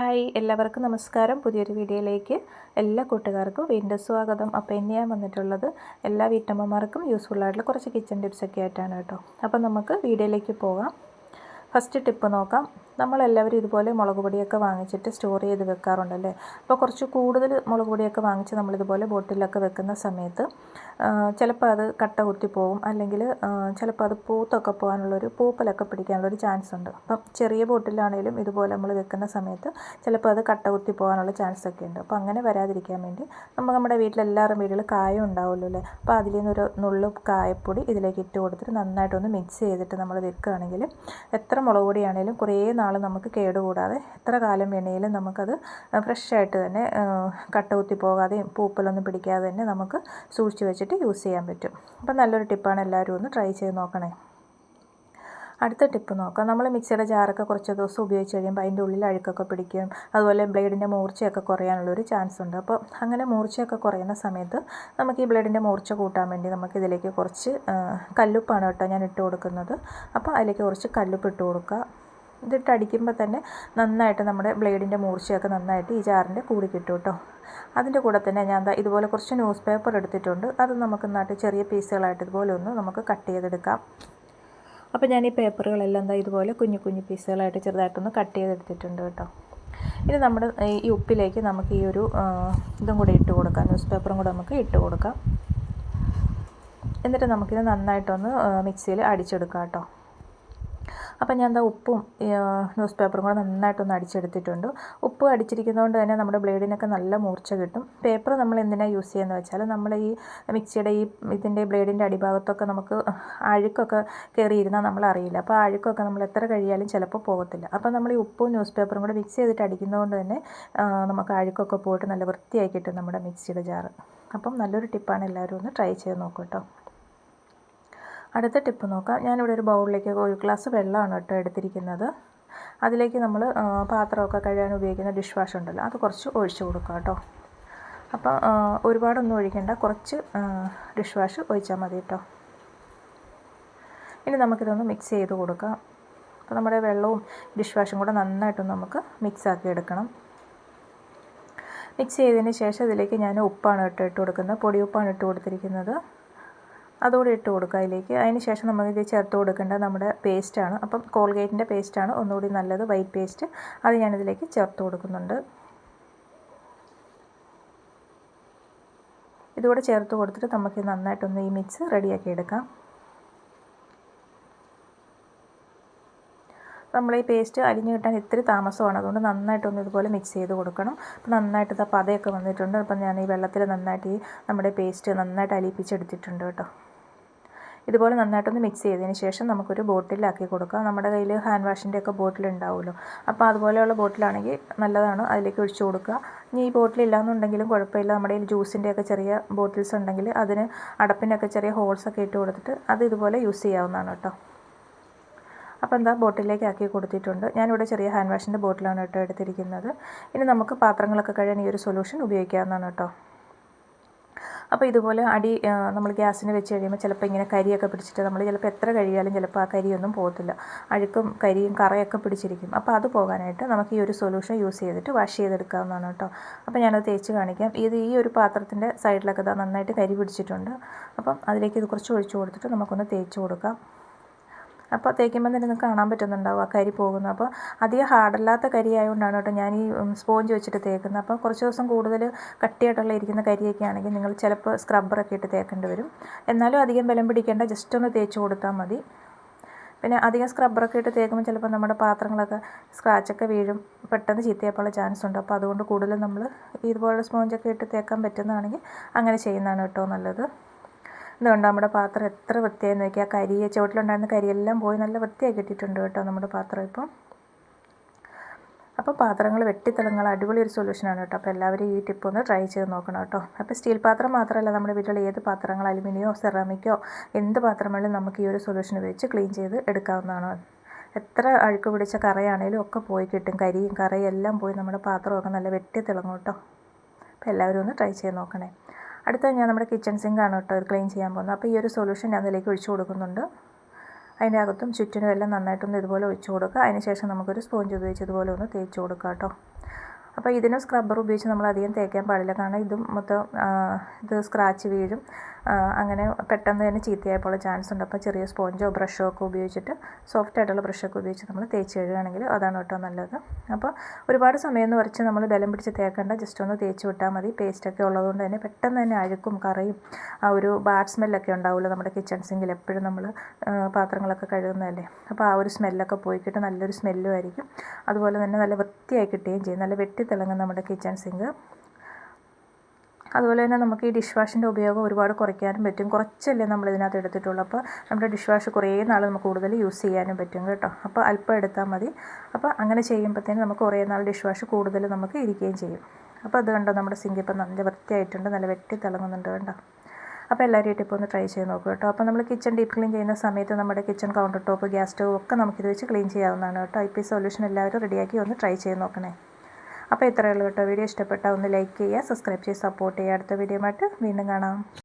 Hi എല്ലാവർക്കും നമസ്കാരം. പുതിയൊരു വീഡിയോയിലേക്ക് എല്ലാ കൂട്ടുകാർക്കും വീണ്ടും സ്വാഗതം. അപ്പോൾ ഇന്ന് ഞാൻ വന്നിട്ടുള്ളത് എല്ലാ വീട്ടമ്മമാർക്കും യൂസ്ഫുൾ ആയിട്ടുള്ള കുറച്ച് കിച്ചൺ ടിപ്സൊക്കെ ആയിട്ടാണ് കേട്ടോ. അപ്പോൾ നമുക്ക് വീഡിയോയിലേക്ക് പോകാം. ഫസ്റ്റ് ടിപ്പ് നോക്കാം. നമ്മളെല്ലാവരും ഇതുപോലെ മുളക് പൊടിയൊക്കെ വാങ്ങിച്ചിട്ട് സ്റ്റോർ ചെയ്ത് വെക്കാറുണ്ടല്ലേ. അപ്പോൾ കുറച്ച് കൂടുതൽ മുളക് പൊടിയൊക്കെ വാങ്ങിച്ച് നമ്മളിതുപോലെ ബോട്ടിലൊക്കെ വെക്കുന്ന സമയത്ത് ചിലപ്പോൾ അത് കട്ട കുത്തി പോകും, അല്ലെങ്കിൽ ചിലപ്പോൾ അത് പൂത്തൊക്കെ പോകാനുള്ളൊരു പൂപ്പലൊക്കെ പിടിക്കാനുള്ളൊരു ചാൻസ് ഉണ്ട്. അപ്പം ചെറിയ ബോട്ടിലാണെങ്കിലും ഇതുപോലെ നമ്മൾ വെക്കുന്ന സമയത്ത് ചിലപ്പോൾ അത് കട്ട കുത്തി പോകാനുള്ള ചാൻസ് ഒക്കെ ഉണ്ട്. അപ്പോൾ അങ്ങനെ വരാതിരിക്കാൻ വേണ്ടി നമ്മുടെ വീട്ടിലെല്ലാവരും വീട്ടിൽ കായം ഉണ്ടാവുമല്ലോ അല്ലേ. അപ്പോൾ അതിൽ നിന്നൊരു നുള്ളു കായപ്പൊടി ഇതിലേക്ക് ഇട്ട് കൊടുത്തിട്ട് നന്നായിട്ടൊന്ന് മിക്സ് ചെയ്തിട്ട് നമ്മൾ വെക്കുകയാണെങ്കിൽ എത്ര മുളക് പൊടിയാണെങ്കിലും കുറേ നാൾ നമുക്ക് കേടുകൂടാതെ എത്ര കാലം വേണമെങ്കിലും നമുക്കത് ഫ്രഷായിട്ട് തന്നെ കട്ട കുത്തി പോകാതെയും പൂപ്പലൊന്നും പിടിക്കാതെ തന്നെ നമുക്ക് സൂക്ഷിച്ച് വെച്ചിട്ട് യൂസ് ചെയ്യാൻ പറ്റും. അപ്പം നല്ലൊരു ടിപ്പാണ്, എല്ലാവരും ഒന്ന് ട്രൈ ചെയ്ത് നോക്കണേ. അടുത്ത ടിപ്പ് നോക്കാം. നമ്മൾ മിക്സിയുടെ ജാറൊക്കെ കുറച്ച് ദിവസം ഉപയോഗിച്ച് കഴിയുമ്പോൾ അതിൻ്റെ ഉള്ളിൽ അഴുക്കൊക്കെ പിടിക്കും, അതുപോലെ ബ്ലേഡിൻ്റെ മൂർച്ചയൊക്കെ കുറയാനുള്ളൊരു ചാൻസ് ഉണ്ട്. അപ്പോൾ അങ്ങനെ മൂർച്ചയൊക്കെ കുറയുന്ന സമയത്ത് നമുക്ക് ഈ ബ്ലേഡിൻ്റെ മൂർച്ച കൂട്ടാൻ വേണ്ടി നമുക്കിതിലേക്ക് കുറച്ച് കല്ലുപ്പാണ് കേട്ടോ ഞാൻ ഇട്ട് കൊടുക്കുന്നത്. അപ്പോൾ അതിലേക്ക് കുറച്ച് കല്ലുപ്പ് ഇട്ട് കൊടുക്കുക. ഇതിട്ട് അടിക്കുമ്പോൾ തന്നെ നന്നായിട്ട് നമ്മുടെ ബ്ലേഡിൻ്റെ മൂർച്ചയൊക്കെ നന്നായിട്ട് ഈ ജാറിൻ്റെ കൂടി കിട്ടും കേട്ടോ. അതിൻ്റെ കൂടെ തന്നെ ഞാൻ ഇതുപോലെ കുറച്ച് ന്യൂസ് പേപ്പർ എടുത്തിട്ടുണ്ട്. അത് നമുക്ക് നന്നായിട്ട് ചെറിയ പീസുകളായിട്ട് ഇതുപോലെ ഒന്ന് നമുക്ക് കട്ട് ചെയ്തെടുക്കാം. അപ്പോൾ ഞാൻ ഈ പേപ്പറുകളെല്ലാം ഇതുപോലെ കുഞ്ഞു കുഞ്ഞു പീസുകളായിട്ട് ചെറുതായിട്ടൊന്ന് കട്ട് ചെയ്തെടുത്തിട്ടുണ്ട് കേട്ടോ. ഇനി നമ്മുടെ ഈ ഉപ്പിലേക്ക് നമുക്ക് ഈ ഒരു ഇതും കൂടി ഇട്ട് കൊടുക്കാം, ന്യൂസ് പേപ്പറും കൂടെ നമുക്ക് ഇട്ട് കൊടുക്കാം. എന്നിട്ട് നമുക്കിത് നന്നായിട്ടൊന്ന് മിക്സിയിൽ അടിച്ചെടുക്കാം കേട്ടോ. അപ്പം ഞാൻ ഉപ്പും ന്യൂസ് പേപ്പറും കൂടെ നന്നായിട്ടൊന്ന് അടിച്ചെടുത്തിട്ടുണ്ട്. ഉപ്പ് അടിച്ചിരിക്കുന്നതുകൊണ്ട് തന്നെ നമ്മുടെ ബ്ലേഡിനൊക്കെ നല്ല മൂർച്ച കിട്ടും. പേപ്പർ നമ്മൾ എന്തിനാണ് യൂസ് ചെയ്യുന്നത് വെച്ചാൽ നമ്മൾ ഈ മിക്സിയുടെ ഇതിൻ്റെ ബ്ലേഡിൻ്റെ അടിഭാഗത്തൊക്കെ നമുക്ക് അഴുക്കൊക്കെ കയറിയിരുന്നാൽ നമ്മളറിയില്ല. അപ്പോൾ ആ അഴുക്കൊക്കെ നമ്മൾ എത്ര കഴിയാലും ചിലപ്പോൾ പോകത്തില്ല. അപ്പോൾ നമ്മൾ ഈ ഉപ്പും ന്യൂസ് പേപ്പറും കൂടെ മിക്സ് ചെയ്തിട്ട് അടിക്കുന്നതുകൊണ്ട് തന്നെ നമുക്ക് അഴുക്കൊക്കെ പോയിട്ട് നല്ല വൃത്തിയായി കിട്ടും നമ്മുടെ മിക്സിയുടെ ജാറ്. അപ്പം നല്ലൊരു ടിപ്പാണ്, എല്ലാവരും ഒന്ന് ട്രൈ ചെയ്ത് നോക്കൂ കേട്ടോ. അടുത്ത ടിപ്പ് നോക്കാം. ഞാനിവിടെ ഒരു ബൗളിലേക്ക് ഒരു ഗ്ലാസ് വെള്ളമാണ് കേട്ടോ എടുത്തിരിക്കുന്നത്. അതിലേക്ക് നമ്മൾ പാത്രമൊക്കെ കഴുകാൻ ഉപയോഗിക്കുന്ന ഡിഷ് വാഷ് ഉണ്ടല്ലോ, അത് കുറച്ച് ഒഴിച്ച് കൊടുക്കുക കേട്ടോ. അപ്പോൾ ഒരുപാടൊന്നും ഒഴിക്കേണ്ട, കുറച്ച് ഡിഷ് വാഷ് ഒഴിച്ചാൽ മതി കേട്ടോ. ഇനി നമുക്കിതൊന്ന് മിക്സ് ചെയ്ത് കൊടുക്കാം. അപ്പോൾ നമ്മുടെ വെള്ളവും ഡിഷ് വാഷും കൂടെ നന്നായിട്ടൊന്ന് നമുക്ക് മിക്സാക്കി എടുക്കണം. മിക്സ് ചെയ്തതിന് ശേഷം ഇതിലേക്ക് ഞാൻ ഉപ്പാണ് ഇട്ട് കൊടുക്കുന്നത്, പൊടി ഉപ്പാണ് ഇട്ട് കൊടുത്തിരിക്കുന്നത്. അതുകൂടി ഇട്ട് കൊടുക്കുക അതിലേക്ക്. അതിന് ശേഷം നമുക്കിത് ചേർത്ത് കൊടുക്കേണ്ടത് നമ്മുടെ പേസ്റ്റാണ്. അപ്പം കോൾഗേറ്റിൻ്റെ പേസ്റ്റാണ് ഒന്നുകൂടി നല്ലത്, വൈറ്റ് പേസ്റ്റ്. അത് ഞാനിതിലേക്ക് ചേർത്ത് കൊടുക്കുന്നുണ്ട്. ഇതുകൂടെ ചേർത്ത് കൊടുത്തിട്ട് നമുക്ക് നന്നായിട്ടൊന്ന് ഈ മിക്സ് റെഡിയാക്കി എടുക്കാം. നമ്മൾ ഈ പേസ്റ്റ് അലിഞ്ഞ് കിട്ടാൻ ഇത്തിരി താമസമാണ്, അതുകൊണ്ട് നന്നായിട്ടൊന്ന് ഇതുപോലെ മിക്സ് ചെയ്ത് കൊടുക്കണം. അപ്പോൾ നന്നായിട്ട് പതയൊക്കെ വന്നിട്ടുണ്ട്. അപ്പം ഞാൻ ഈ വെള്ളത്തിൽ നന്നായിട്ട് നമ്മുടെ പേസ്റ്റ് നന്നായിട്ട് അലിയിപ്പിച്ചെടുത്തിട്ടുണ്ട് കേട്ടോ. ഇതുപോലെ നന്നായിട്ടൊന്ന് മിക്സ് ചെയ്തതിന് ശേഷം നമുക്കൊരു ബോട്ടിലാക്കി കൊടുക്കാം. നമ്മുടെ കയ്യിൽ ഹാൻഡ് വാഷിൻ്റെ ഒക്കെ ബോട്ടിൽ ഉണ്ടാവുമല്ലോ, അപ്പോൾ അതുപോലെയുള്ള ബോട്ടിലാണെങ്കിൽ നല്ലതാണ്, അതിലേക്ക് ഒഴിച്ചു കൊടുക്കുക. ഇനി ഈ ബോട്ടിലില്ലാന്നുണ്ടെങ്കിലും കുഴപ്പമില്ല, നമ്മുടെ കയ്യിൽ ജ്യൂസിൻ്റെയൊക്കെ ചെറിയ ബോട്ടിൽസ് ഉണ്ടെങ്കിൽ അതിന് അടപ്പിനൊക്കെ ചെറിയ ഹോൾസൊക്കെ ഇട്ട് കൊടുത്തിട്ട് അത് ഇതുപോലെ യൂസ് ചെയ്യാവുന്നതാണ് കേട്ടോ. അപ്പോൾ ബോട്ടിലേക്ക് ആക്കി കൊടുത്തിട്ടുണ്ട്. ഞാനിവിടെ ചെറിയ ഹാൻഡ് വാഷിൻ്റെ ബോട്ടിലാണ് കേട്ടോ എടുത്തിരിക്കുന്നത്. ഇനി നമുക്ക് പാത്രങ്ങളൊക്കെ കഴുകാൻ ഈ ഒരു സൊല്യൂഷൻ ഉപയോഗിക്കാവുന്നതാണ് കേട്ടോ. അപ്പോൾ ഇതുപോലെ നമ്മൾ ഗ്യാസിന് വെച്ച് കഴിയുമ്പോൾ ചിലപ്പോൾ ഇങ്ങനെ കരിയൊക്കെ പിടിച്ചിട്ട് നമ്മൾ ചിലപ്പോൾ എത്ര കഴിയാലും ചിലപ്പോൾ ആ കരിയൊന്നും പോകത്തില്ല, അഴുക്കും കരിയും കറയൊക്കെ പിടിച്ചിരിക്കും. അപ്പോൾ അത് പോകാനായിട്ട് നമുക്ക് ഈ ഒരു സൊല്യൂഷൻ യൂസ് ചെയ്തിട്ട് വാഷ് ചെയ്തെടുക്കാവുന്നതാണ് കേട്ടോ. അപ്പോൾ ഞാനത് തേച്ച് കാണിക്കാം. ഈ ഒരു പാത്രത്തിൻ്റെ സൈഡിലൊക്കെ നന്നായിട്ട് കരി പിടിച്ചിട്ടുണ്ട്. അപ്പം അതിലേക്ക് ഇത് കുറച്ച് ഒഴിച്ച് കൊടുത്തിട്ട് നമുക്കൊന്ന് തേച്ച് കൊടുക്കാം. അപ്പോൾ തേക്കുമ്പോൾ തന്നെ നിങ്ങൾക്ക് കാണാൻ പറ്റുന്നുണ്ടാവും ആ കരി പോകുന്നത്. അപ്പോൾ അധികം ഹാർഡല്ലാത്ത കരി ആയതുകൊണ്ടാണ് കേട്ടോ ഞാൻ ഈ സ്പോഞ്ച് വെച്ചിട്ട് തേക്കുന്നത്. അപ്പോൾ കുറച്ച് ദിവസം കൂടുതൽ കട്ടിയായിട്ടുള്ള ഇരിക്കുന്ന കരിയൊക്കെ ആണെങ്കിൽ നിങ്ങൾ ചിലപ്പോൾ സ്ക്രബ്ബറൊക്കെ ഇട്ട് തേക്കേണ്ടി വരും. എന്നാലും അധികം ബലം പിടിക്കേണ്ട, ജസ്റ്റ് ഒന്ന് തേച്ച് കൊടുത്താൽ മതി. പിന്നെ അധികം സ്ക്രബ്ബറൊക്കെ ഇട്ട് തേക്കുമ്പോൾ ചിലപ്പോൾ നമ്മുടെ പാത്രങ്ങളൊക്കെ സ്ക്രാച്ചൊക്കെ വീഴും, പെട്ടെന്ന് ചീത്തയാക്കാനുള്ള ചാൻസ് ഉണ്ട്. അപ്പോൾ അതുകൊണ്ട് കൂടുതലും നമ്മൾ ഇതുപോലെ സ്പോഞ്ചൊക്കെ ഇട്ട് തേക്കാൻ പറ്റുന്നതാണെങ്കിൽ അങ്ങനെ ചെയ്യുന്നതാണ് കേട്ടോ നല്ലത്. ഇതുകൊണ്ട് നമ്മുടെ പാത്രം എത്ര വൃത്തിയായി നോക്കി, ആ ചുവട്ടിലുണ്ടായിരുന്ന കരിയെല്ലാം പോയി നല്ല വൃത്തിയായി കിട്ടിയിട്ടുണ്ട് കേട്ടോ നമ്മുടെ പാത്രം ഇപ്പം. അപ്പോൾ പാത്രങ്ങൾ വെട്ടിത്തിളങ്ങാൻ അടിപൊളി ഒരു സൊല്യൂഷനാണ് കേട്ടോ. അപ്പോൾ എല്ലാവരും ഈ ടിപ്പ് ഒന്ന് ട്രൈ ചെയ്ത് നോക്കണം കേട്ടോ. അപ്പോൾ സ്റ്റീൽ പാത്രം മാത്രമല്ല, നമ്മുടെ വീട്ടിലുള്ള ഏത് പാത്രങ്ങൾ, അലുമിനിയോ സെറാമിക്കോ എന്ത് പാത്രം വേണമെങ്കിലും നമുക്ക് ഈ ഒരു സൊല്യൂഷൻ ഉപയോഗിച്ച് ക്ലീൻ ചെയ്ത് എടുക്കാവുന്നതാണ്. എത്ര അഴുക്ക് പിടിച്ച കറയാണേലും ഒക്കെ പോയി കിട്ടും, കരിയും കറയും എല്ലാം പോയി നമ്മുടെ പാത്രമൊക്കെ നല്ല വെട്ടിത്തിളങ്ങും കേട്ടോ. അപ്പോൾ എല്ലാവരും ഒന്ന് ട്രൈ ചെയ്ത് നോക്കണേ. അടുത്ത ഞാൻ നമ്മുടെ കിച്ചൺ സിങ്കാണ് കേട്ടോ ക്ലീൻ ചെയ്യാൻ പോകുന്നത്. അപ്പോൾ ഈ ഒരു സൊല്യൂഷൻ ഞാൻ അതിലേക്ക് ഒഴിച്ചു കൊടുക്കുന്നുണ്ട്. അതിൻ്റെ അകത്തും ചുറ്റിനും എല്ലാം നന്നായിട്ടൊന്ന് ഇതുപോലെ ഒഴിച്ച് കൊടുക്കുക. അതിന് ശേഷം നമുക്കൊരു സ്പോഞ്ച് ഉപയോഗിച്ച് ഇതുപോലെ ഒന്ന് തേച്ച് കൊടുക്കുക കേട്ടോ. അപ്പോൾ ഇതിന് സ്ക്രബ്ബർ ഉപയോഗിച്ച് നമ്മൾ അധികം തേക്കാൻ പാടില്ല, കാരണം ഇതും മൊത്തം ഇത് സ്ക്രാച്ച് വീഴും, അങ്ങനെ പെട്ടെന്ന് തന്നെ ചീത്തയായപ്പോൾ ചാൻസ് ഉണ്ട്. അപ്പോൾ ചെറിയ സ്പോഞ്ചോ ബ്രഷോ ഒക്കെ ഉപയോഗിച്ചിട്ട്, സോഫ്റ്റ് ആയിട്ടുള്ള ബ്രഷൊക്കെ ഉപയോഗിച്ച് നമ്മൾ തേച്ച് കഴുകുകയാണെങ്കിൽ അതാണ് കേട്ടോ നല്ലത്. അപ്പോൾ ഒരുപാട് സമയം വരച്ച് നമ്മൾ ബലം പിടിച്ച് തേക്കേണ്ട, ജസ്റ്റ് ഒന്ന് തേച്ച് വിട്ടാൽ മതി. പേസ്റ്റൊക്കെ ഉള്ളതുകൊണ്ട് തന്നെ പെട്ടെന്ന് തന്നെ അഴുക്കും കറയും ആ ഒരു ബാഡ് സ്മെല്ലൊക്കെ ഉണ്ടാവുമല്ലോ നമ്മുടെ കിച്ചൺ സിങ്കിൽ, എപ്പോഴും നമ്മൾ പാത്രങ്ങളൊക്കെ കഴുകുന്നതല്ലേ. അപ്പോൾ ആ ഒരു സ്മെല്ലൊക്കെ പോയിക്കിട്ട് നല്ലൊരു സ്മെല്ലും ആയിരിക്കും. അതുപോലെ തന്നെ നല്ല വൃത്തിയായി കിട്ടുകയും ചെയ്യും, നല്ല വെട്ടിത്തിളങ്ങും നമ്മുടെ കിച്ചൺ സിങ്ക്. അതുപോലെ തന്നെ നമുക്ക് ഈ ഡിഷ് വാഷിൻ്റെ ഉപയോഗം ഒരുപാട് കുറയ്ക്കാനും പറ്റും. കുറച്ചല്ലേ നമ്മൾ ഇതിനകത്ത് എടുത്തിട്ടുള്ളൂ, അപ്പോൾ നമ്മുടെ ഡിഷ് വാഷ് കുറേ നാൾ നമുക്ക് കൂടുതൽ യൂസ് ചെയ്യാനും പറ്റും കേട്ടോ. അപ്പോൾ അല്പം എടുത്താൽ മതി. അപ്പോൾ അങ്ങനെ ചെയ്യുമ്പോഴത്തേനും നമുക്ക് കുറേ നാൾ ഡിഷ് വാഷ് കൂടുതൽ നമുക്ക് ഇരിക്കുകയും ചെയ്യും. അപ്പോൾ അത് കണ്ടോ, നമ്മുടെ സിങ്ക് ഇപ്പോൾ നല്ല വൃത്തിയായിട്ടുണ്ട്, നല്ല വെട്ടി തിളങ്ങുന്നുണ്ട് കണ്ടോ. അപ്പോൾ എല്ലാവരും ഇപ്പോൾ ഒന്ന് ട്രൈ ചെയ്ത് നോക്കുക കേട്ടോ. അപ്പോൾ നമ്മൾ കിച്ചൺ ഡീപ്പ് ക്ലീൻ ചെയ്യുന്ന സമയത്ത് നമ്മുടെ kitchen counter top, gas stove ഒക്കെ നമുക്കിത് വെച്ച് ക്ലീൻ ചെയ്യാവുന്നതാണ് കേട്ടോ. ഇപ്പോൾ ഈ സൊല്യൂഷൻ എല്ലാവരും റെഡിയാക്കി ഒന്ന് ട്രൈ ചെയ്ത് നോക്കണേ. അപ്പോൾ ഇത്രയേ ഉള്ളൂ കേട്ടോ. വീഡിയോ ഇഷ്ടപ്പെട്ടാൽ ഒന്ന് ലൈക്ക് ചെയ്യുക, സബ്സ്ക്രൈബ് ചെയ്ത് സപ്പോർട്ട് ചെയ്യുക. അടുത്ത വീഡിയോ ആയിട്ട് വീണ്ടും കാണാം.